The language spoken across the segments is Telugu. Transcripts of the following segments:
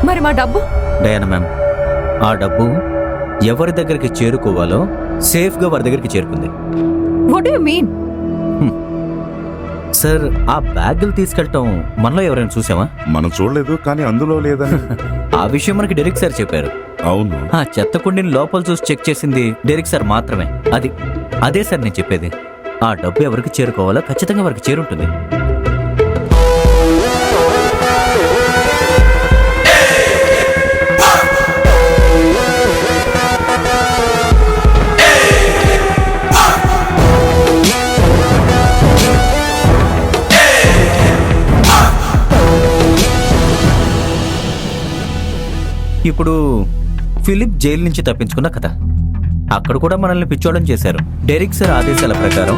మరి మా డబ్బు? డయానా మ్యామ్, ఆ డబ్బు ఎవరి దగ్గరికి చేరుకోవాలో సేఫ్గా వారి దగ్గరికి చేరుకుంది. What do you mean? Sir, ఆ బ్యాగులు తీసుకెళ్ళటం మనలో ఎవరైనా చూసామా? మనం చూడలేదు, కానీ అందులో లేదని. ఆ విషయం మనకి డెరిక్ సార్ చెప్పారు. అవును. ఆ చెత్త కుండీని లోపల చూసి చెక్ చేసింది డెరిక్ సార్ మాత్రమే. అదే సార్ నేను చెప్పేది. ఆ డబ్బు ఎవరికి చేరుకోవాలో ఖచ్చితంగా వారికి చేరుంటుంది. ఇప్పుడు ఫిలిప్ జైలు నుంచి తప్పించుకున్న కథ. అక్కడ కూడా మనల్ని పిచ్చోడం చేశారు. డెరిక్ సార్ ఆదేశాల ప్రకారం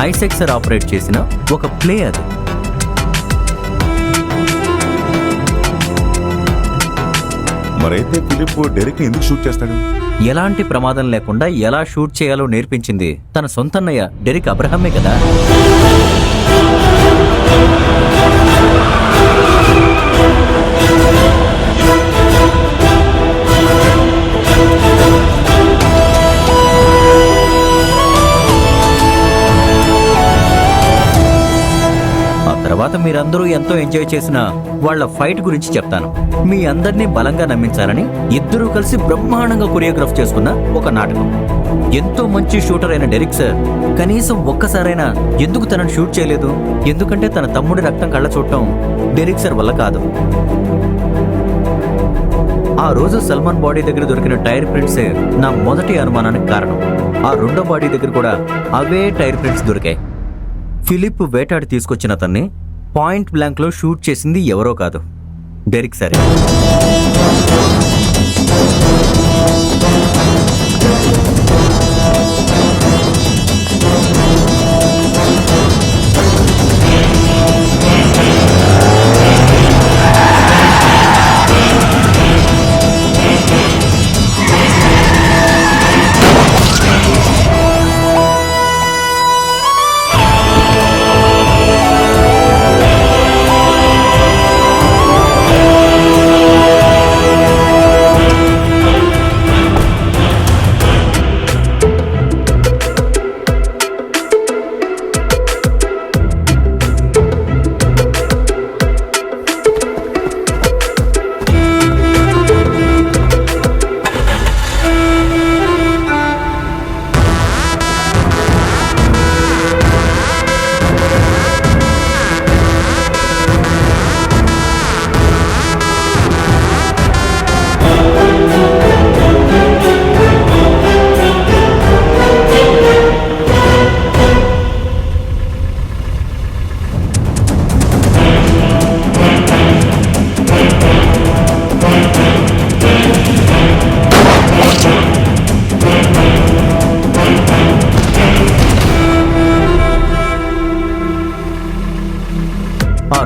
ఐసెక్ సార్ ఆపరేట్ చేసిన ఒక ప్లే అది. మరైతే ఫిలిప్ డెరిక్ ఎందుకు షూట్ చేస్తాడు? ఎలాంటి ప్రమాదం లేకుండా ఎలా షూట్ చేయాలో నేర్పించింది తన సొంతన్నయ్య డెరిక్ అబ్రహమే కదా. తర్వాత మీరందరూ ఎంతో ఎంజాయ్ చేసిన వాళ్ళ ఫైట్ గురించి చెప్తాను. మీ అందరినీ బలంగా నమ్మించాలని ఇద్దరూ కలిసి బ్రహ్మాండంగా కొరియోగ్రాఫ్ చేసుకున్న ఒక నాటకం. ఎంతో మంచి షూటర్ అయిన డెరిక్ సార్ కనీసం ఒక్కసారైనా ఎందుకు తనను షూట్ చేయలేదు? ఎందుకంటే తన తమ్ముడి రక్తం కళ్ళ చూడటం డెరిక్ సార్ వల్ల కాదు. ఆ రోజు సల్మాన్ బాడీ దగ్గర దొరికిన టైర్ ప్రింట్సే నా మొదటి అనుమానానికి కారణం. ఆ రెండో బాడీ దగ్గర కూడా అవే టైర్ ప్రింట్స్ దొరికాయి. ఫిలిప్ వేటాడి తీసుకొచ్చిన అతన్ని పాయింట్ బ్లాంక్ లో షూట్ చేసింది ఎవరో కాదు, డెరిక్ సారే.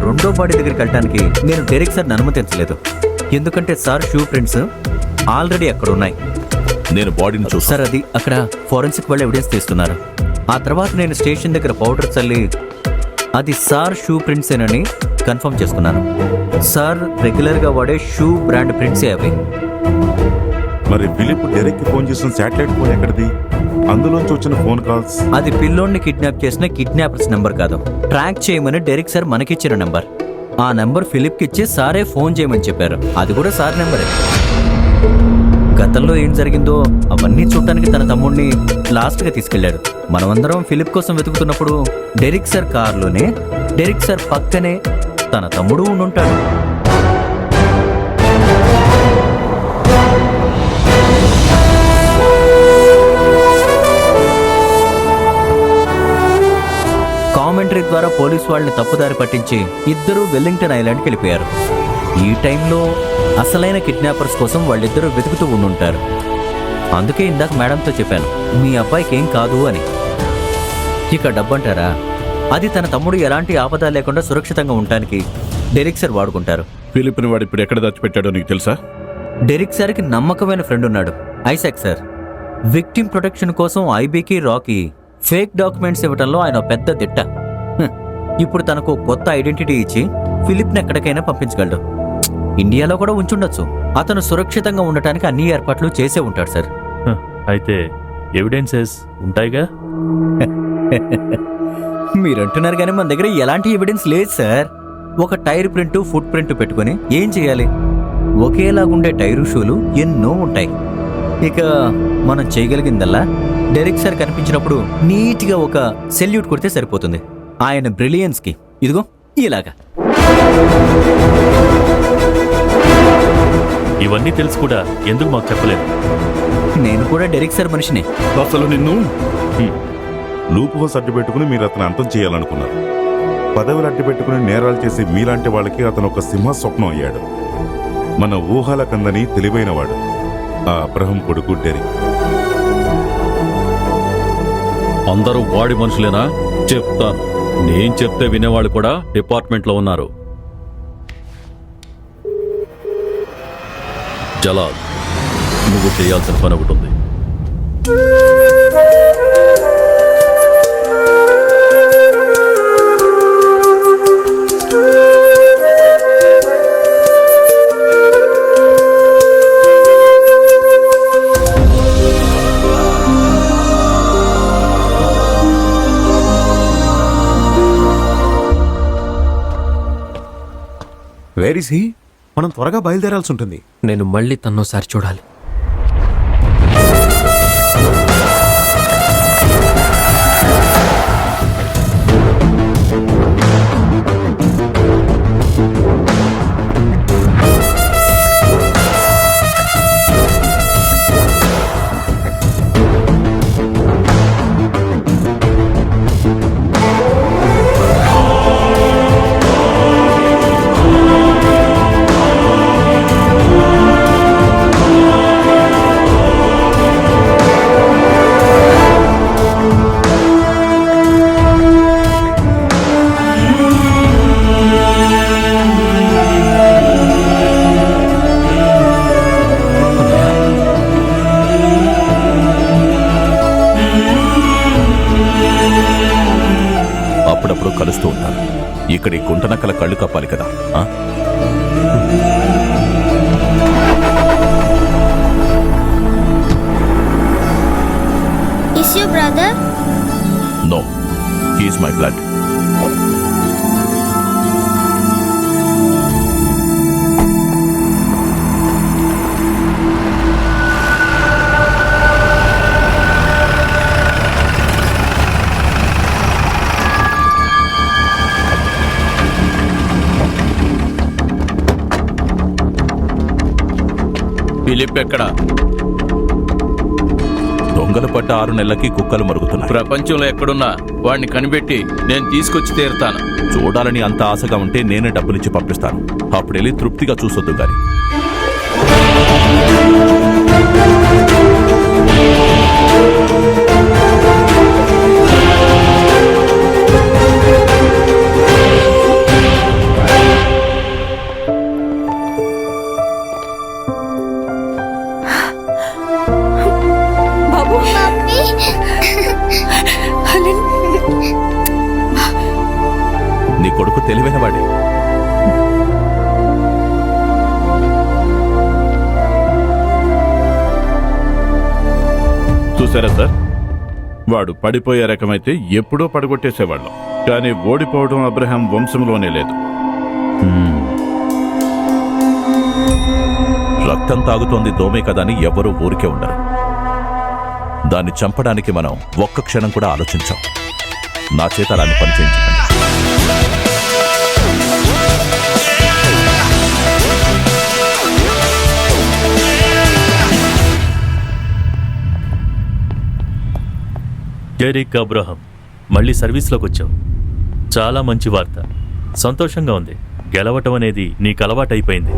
రెండో బాడీ దగ్గరికి వెళ్ళడానికి నేను డెరిక్ సార్ని అనుమతించలేదు. ఎందుకంటే సార్ షూ ప్రింట్స్ ఆల్రెడీ అక్కడ ఉన్నాయి. నేను బాడీని చూస్తాను సార్. అది అక్కడ ఫోరెన్సిక్ వాళ్ళు ఎవిడెన్స్ తీస్తున్నారు. ఆ తర్వాత నేను స్టేషన్ దగ్గర పౌడర్ చల్లి అది సార్ షూ ప్రింట్సేనని కన్ఫర్మ్ చేసుకున్నాను. సార్ రెగ్యులర్గా వాడే షూ బ్రాండ్ ప్రింట్సే అవి. మరి ఫిలిప్ డెరిక్ ఫోన్ చేసిన శాటిలైట్ ఫోన్ ఎక్కడిది? అందులోంచి వచ్చిన ఫోన్ కాల్స్ అది పిల్లోడిని కిడ్నాప్ చేసిన కిడ్నాపర్స్ నెంబర్ కాదు, ట్రాక్ చేయమని డెరిక్ సార్ మనకిచ్చిన నెంబర్. ఆ నెంబర్ ఫిలిప్కి ఇచ్చి సారే ఫోన్ చేయమని చెప్పారు. అది కూడా సార్ నెంబరే. గతంలో ఏం జరిగిందో అవన్నీ చూడటానికి తన తమ్ముడిని లాస్ట్గా తీసుకెళ్లాడు. మనమందరం ఫిలిప్ కోసం వెతుకుతున్నప్పుడు డెరిక్ సార్ కారులోనే, డెరిక్ సార్ పక్కనే తన తమ్ముడు ఉండుంటాడు. కామెంటరీ ద్వారా పోలీసు వాళ్ళని తప్పుదారి పట్టించి ఇద్దరూ వెల్లింగ్టన్ ఐలాండ్కి వెళ్ళిపోయారు. ఈ టైంలో అసలైన కిడ్నాపర్స్ కోసం వాళ్ళిద్దరూ వెతుకుతూ ఉండుంటారు. అందుకే ఇందాక మేడంతో చెప్పాను, మీ అబ్బాయికి ఏం కాదు అని. ఇక డబ్బంటారా, అది తన తమ్ముడు ఎలాంటి ఆపద లేకుండా సురక్షితంగా ఉండటానికి డెరిక్ సార్ వాడుకుంటారు. ఫిలిప్ని వాడు ఇప్పుడు ఎక్కడ దాచిపెట్టాడో నీకు తెలుసా? డెరిక్ సార్కి నమ్మకమైన ఫ్రెండ్ ఉన్నాడు, ఐసాక్ సార్. విక్టిమ్ ప్రొటెక్షన్ కోసం ఐబీకి, రాకీ ఫేక్ డాక్యుమెంట్స్ ఇవ్వడంలో ఆయన పెద్ద దిట్ట. ఇప్పుడు తనకు కొత్త ఐడెంటిటీ ఇచ్చి ఫిలిప్ని ఎక్కడికైనా పంపించగలడు. ఇండియాలో కూడా ఉంచుండొచ్చు. అతను సురక్షితంగా ఉండటానికి అన్ని ఏర్పాట్లు చేసే ఉంటాడు సార్. అయితే ఎవిడెన్సెస్ ఉంటాయిగా? మీరంటున్నారు కానీ మన దగ్గర ఎలాంటి ఎవిడెన్స్ లేదు సార్. ఒక టైర్ ప్రింట్, ఫుట్ ప్రింట్ పెట్టుకుని ఏం చేయాలి? ఒకేలాగుండే టైరు షూలు ఎన్నో ఉంటాయి. ఇక మనం చేయగలిగిందల్లా డెరెక్ సార్ కనిపించినప్పుడు నీట్గా ఒక సెల్యూట్ కొడితే సరిపోతుంది. ఆయన బ్రిలియన్స్కి ఇదిగో ఇలాగా. ఇవన్నీ తెలుసు కూడా ఎందుకు మాకు చెప్పలేదు? నేను కూడా డెరెక్ సార్ మనిషినే. అసలు నిన్ను లూప్ హోల్స్ అడ్డు పెట్టుకుని మీరు అతను అంతం చేయాలనుకున్నారు. పదవులు అడ్డు పెట్టుకుని నేరాలు చేసే మీలాంటి వాళ్ళకి అతను ఒక సింహ స్వప్నం అయ్యాడు. మన ఊహల కందని తెలివైనవాడు ఆ అబ్రహం కొడుకు డెరిక్. అందరూ వాడి మనుషులేనా? చెప్తాను. నేను చెప్తే వినేవాళ్ళు కూడా డిపార్ట్మెంట్లో ఉన్నారు. జలాల్, నువ్వు చేయాల్సిన పని ఒకటి ఉంది. Where is he? మనం త్వరగా బయలుదేరాల్సి ఉంటుంది. నేను మళ్ళీ తన్నోసారి చూడాలి. అప్పుడప్పుడు కలుస్తూ ఉంటాను. ఇక్కడ ఈ గుంటనక్కల కళ్ళు కప్పాలి కదా. Is your brother? No, he is my blood. Philip ఎక్కడ? దొంగలు పట్ట 6 నెలలకి కుక్కలు మరుగుతున్నాయి. ప్రపంచంలో ఎక్కడున్నా వాడిని కనిపెట్టి నేను తీసుకొచ్చి తీరుతాను. చూడాలని అంత ఆశగా ఉంటే నేనే డబ్బులిచ్చి పంపిస్తాను. అప్పుడు వెళ్ళి తృప్తిగా చూసొద్దు గాని. నీ కొడుకు తెలివైన వాడే. చూసారా సార్, వాడు పడిపోయే రకమైతే ఎప్పుడో పడగొట్టేసేవాళ్ళం. కానీ ఓడిపోవడం అబ్రహాం వంశంలోనే లేదు. రక్తం తాగుతోంది దోమే కదా అని ఎవరూ ఊరికే ఉండరు. దాన్ని చంపడానికి మనం ఒక్క క్షణం కూడా ఆలోచించాం. నా చేత దాన్ని పనిచేయించకండి. డెరిక్ అబ్రహం, మళ్ళీ సర్వీస్లోకి వచ్చావు. చాలా మంచి వార్త. సంతోషంగా ఉంది. గెలవటం అనేది నీకు అలవాటైపోయింది.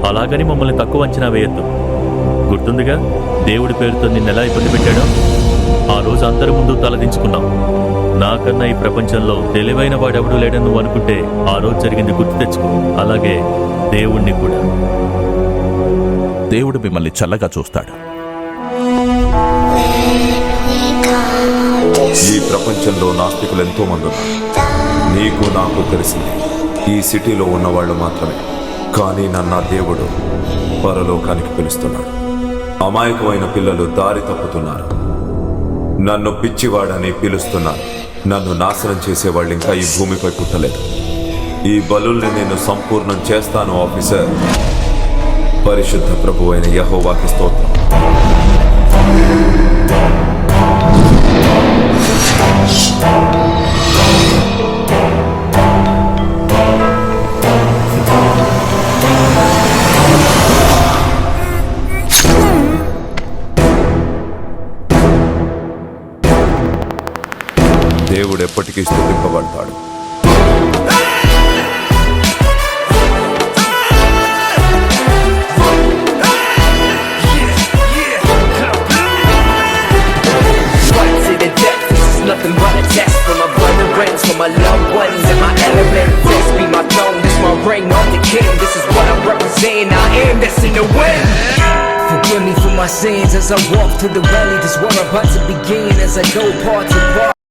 అలాగని మమ్మల్ని తక్కువ అంచనా వేయద్దు. గుర్తుందిగా దేవుడి పేరుతో నిన్నెలా ఇబ్బంది పెట్టాడో? ఆ రోజు అందరి ముందు తలదించుకున్నావు. నాకన్నా ఈ ప్రపంచంలో తెలివైన వాడెవడూ లేడని నువ్వు అనుకుంటే ఆ రోజు జరిగింది గుర్తు తెచ్చుకో. అలాగే దేవుణ్ణి కూడా. దేవుడు మిమ్మల్ని చల్లగా చూస్తాడు. ఈ ప్రపంచంలో నాస్తికులు ఎంతో మంది ఉన్నారు. నీకు నాకు తెలిసింది ఈ సిటీలో ఉన్నవాళ్ళు మాత్రమే. కానీ నన్ను ఆ దేవుడు పరలోకానికి పిలుస్తున్నాడు. అమాయకమైన పిల్లలు దారి తప్పుతున్నారు. నన్ను పిచ్చివాడని పిలుస్తున్నారు. నన్ను నాశనం చేసేవాళ్ళు ఇంకా ఈ భూమిపై పుట్టలేదు. ఈ బలుల్ని నేను సంపూర్ణం చేస్తాను ఆఫీసర్. పరిశుద్ధ ప్రభువైన యెహోవాకి స్తోత్రం. దేవుడు ఎప్పటికీ స్తుతింపబడతాడు. Nothing but a test for my brethren, for my loved ones and my element. This be my throne, this my reign, I'm the king. This is what I represent, I am destined to win. Forgive me for my sins as I walk through the valley. This war about to begin as I go part to part.